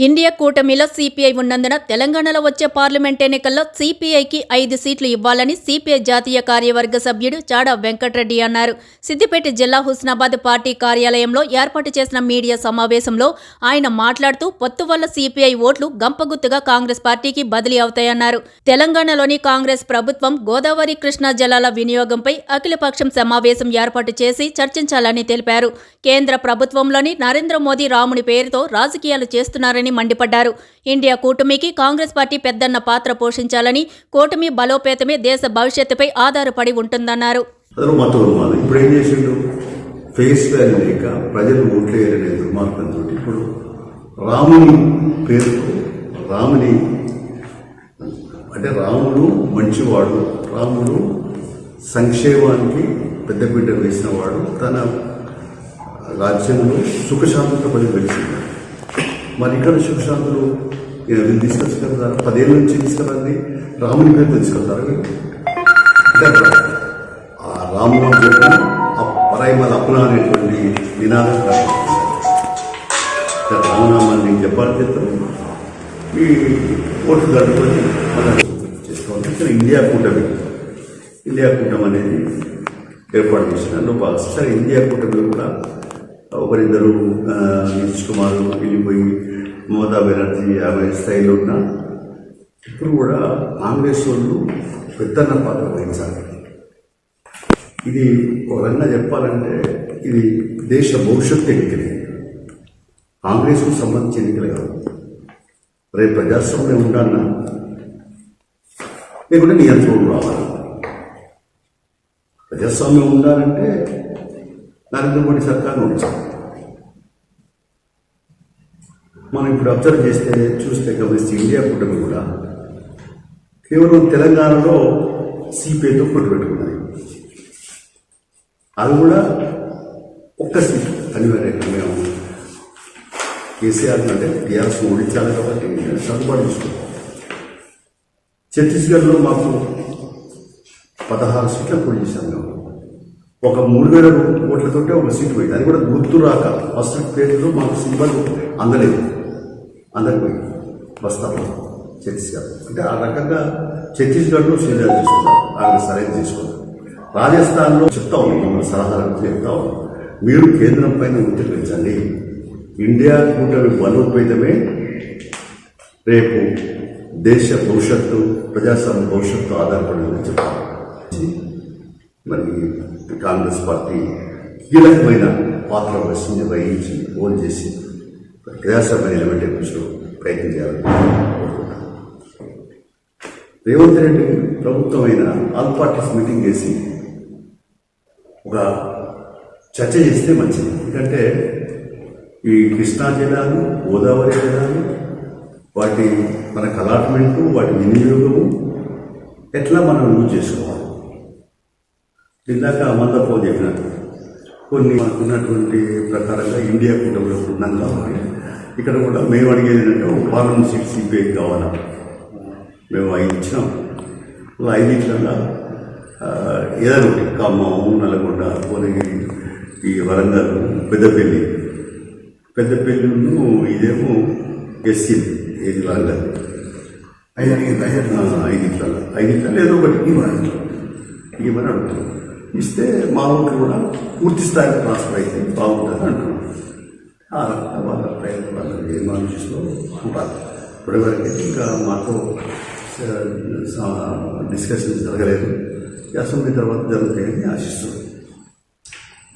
India కూటమిలో CPI ఉన్నందున తెలంగాణలో వచ్చే పార్లమెంట్ ఎన్నికల్లో సిపిఐకి 5 సీట్లు ఇవ్వాలని సిపిఐ జాతీయ కార్యవర్గ సభ్యుడు చాడా వెంకటరెడ్డి అన్నారు. సిద్దిపేట జిల్లా హుస్నాబాద్ పార్టీ కార్యాలయంలో ఏర్పాటు చేసిన మీడియా సమావేశంలో ఆయన మాట్లాడుతూ పొత్తు వల్ల సిపిఐ ఓట్లు గంపగుత్తుగా కాంగ్రెస్ పార్టీకి బదిలీ అవుతాయన్నారు. తెలంగాణలోని కాంగ్రెస్ ప్రభుత్వం గోదావరి కృష్ణా జలాల వినియోగంపై అఖిలపక్షం సమావేశం ఏర్పాటు చేసి చర్చించాలని తెలిపారు. కేంద్ర ప్రభుత్వంలోని నరేంద్ర మోదీ రాముని పేరుతో రాజకీయాలు చేస్తున్నారని మండిపడ్డారు. ఇండియా కూటమికి కాంగ్రెస్ పార్టీ పెద్దన్న పాత్ర పోషించాలని, కూటమి బలోపేతమే దేశ భవిష్యత్తుపై ఆధారపడి ఉంటుందన్నారు. ఇప్పుడు ఏం చేసిండు, ఫేస్ వాల్యూ లేక ప్రజలు ఓట్లేయరనే దుర్మార్గంతో ఇప్పుడు రాముని పేరుతో రాముని అంటే రాముడు మంచివాడు, రాముడు సంక్షేమానికి పెద్దపీట వేసిన వాడు, తన రాజ్యంలో సుఖశాంతితో పని వెలిసింది. మరి ఇక్కడ సుఖశాంతులు వీళ్ళు తీసుకొచ్చుకెళ్తారు, 10 ఏళ్ళ నుంచి తీసుకెళ్ళండి, రాముని పేరు తీసుకెళ్తారు. ఆ రాముడు చెప్పిన పరాయిమల అప్పున అనేటువంటి నినాదం రామనామాన్ని చెప్పాలని చెప్తారు. ఈ ఓట్లు గడుపుకొని మనం చేసుకోవాలి. ఇక్కడ ఇండియా కూటమి అనేది ఏర్పాటు చేసిన సరే, ఇండియా కూటమిలో కూడా ఒకరిద్దరు నితీష్ కుమార్ వెళ్ళిపోయి మమతా బెనర్జీ ఆమె స్థాయిలో ఉన్న ఇప్పుడు కూడా కాంగ్రెస్ వాళ్ళు పెద్దన్న పాత్ర వహించాలి. ఇది ఒక రకంగా చెప్పాలంటే ఇది దేశ భవిష్యత్తు ఎన్నికలే, కాంగ్రెస్కు సంబంధించిన ఎన్నికలే కాదు. రేపు ప్రజాస్వామ్యం ఉండాలన్నా లేకుంటే నియంత్రణ రావాలి. ప్రజాస్వామ్యం ఉండాలంటే నరేంద్ర మోడీ సర్కార్ ఉంచాలి. మనం ఇప్పుడు అబ్జర్వ్ చూస్తే గమనిస్తే ఇండియా కూటమి కూడా కేవలం తెలంగాణలో సిపిఐతో పొట్టు పెట్టుకున్నది. అది కూడా ఒక్క సీట్ అనివార్యంగా మేము కేసీఆర్ అంటే టీఆర్ఎస్ ఓడించాలి కాబట్టి సర్దుబాటు చేసుకుంటాం. ఛత్తీస్గఢ్లో మాకు 16 సీట్ల పోటీ చేశాం. మేము ఒక 3000 ఓట్లతోటే ఒక సీటు పోయింది. అది కూడా గుర్తు రాక ఫస్ట్ ప్లేట్లో మాకు సింబల్ అందలేదు, అందరిపోయి వస్తాము ఛత్తీస్గఢ్. అంటే ఆ రకంగా ఛత్తీస్గఢ్లో శ్రీరాజ్ తీసుకున్నాం, ఆయన సరైన తీసుకున్నాం. రాజస్థాన్లో చెప్తా ఉన్నాం, మమ్మల్ని సలహాలు చెప్తా ఉన్నాం, మీరు కేంద్రం పైన ఒత్తిడి పెంచండి, ఇండియా కూటమి బలోపేతమే రేపు దేశ భవిష్యత్తు ప్రజాస్వామ్య భవిష్యత్తు ఆధారపడిందని చెప్తాం. మరి కాంగ్రెస్ పార్టీ కీలకమైన పాత్ర వహించి ఓన్ చేసి ప్రజాస్వామ్య నిలబెట్టే విషయంలో ప్రయత్నం చేయాలని రేవంత్ రెడ్డి ప్రభుత్వం అయిన ఆల్ పార్టీస్ మీటింగ్ చేసి ఒక చర్చ చేస్తే మంచిది. ఎందుకంటే ఈ కృష్ణా జలాలు, గోదావరి జలాలు, వాటి మనకు అలాట్మెంటు, వాటి వినియోగము ఎట్లా మనం యూజ్ చేసుకోవాలి. ఇందాక మందపో చెప్పినట్టు కొన్ని మనకున్నటువంటి ప్రకారంగా ఇండియా కూటమిలో ఉన్నాం కాబట్టి ఇక్కడ కూడా మేము అడిగేది ఏంటంటే ఒక పార్లమెంట్ సీట్ సిపిఐ కావాలా. మేము 5 ఇచ్చినాం. 5 ఏదైనా ఒకటి ఖమ్మం, నల్గొండ, భువనగిరి, ఈ వరంగల్, పెద్దపల్లిను ఇదేమో ఎస్సీ ఏది వరంగల్ 5 ఏదో ఒకటి ఇవ్వని అడుగుతున్నాం. ఇస్తే మా ఊరికి కూడా పూర్తి స్థాయిలో ట్రాన్స్ఫర్ అయితే బాగుంటుంది అంటున్నాం. ఆ రకంగా వాళ్ళ ప్రయత్నం వాళ్ళకి ఏం ఆలోచిస్తూ ఉంటారు. ఇప్పటివరకైతే ఇంకా మాతో డిస్కషన్స్ జరగలేదు. అసెంబ్లీ తర్వాత జరుగుతాయని ఆశిస్తున్నాం.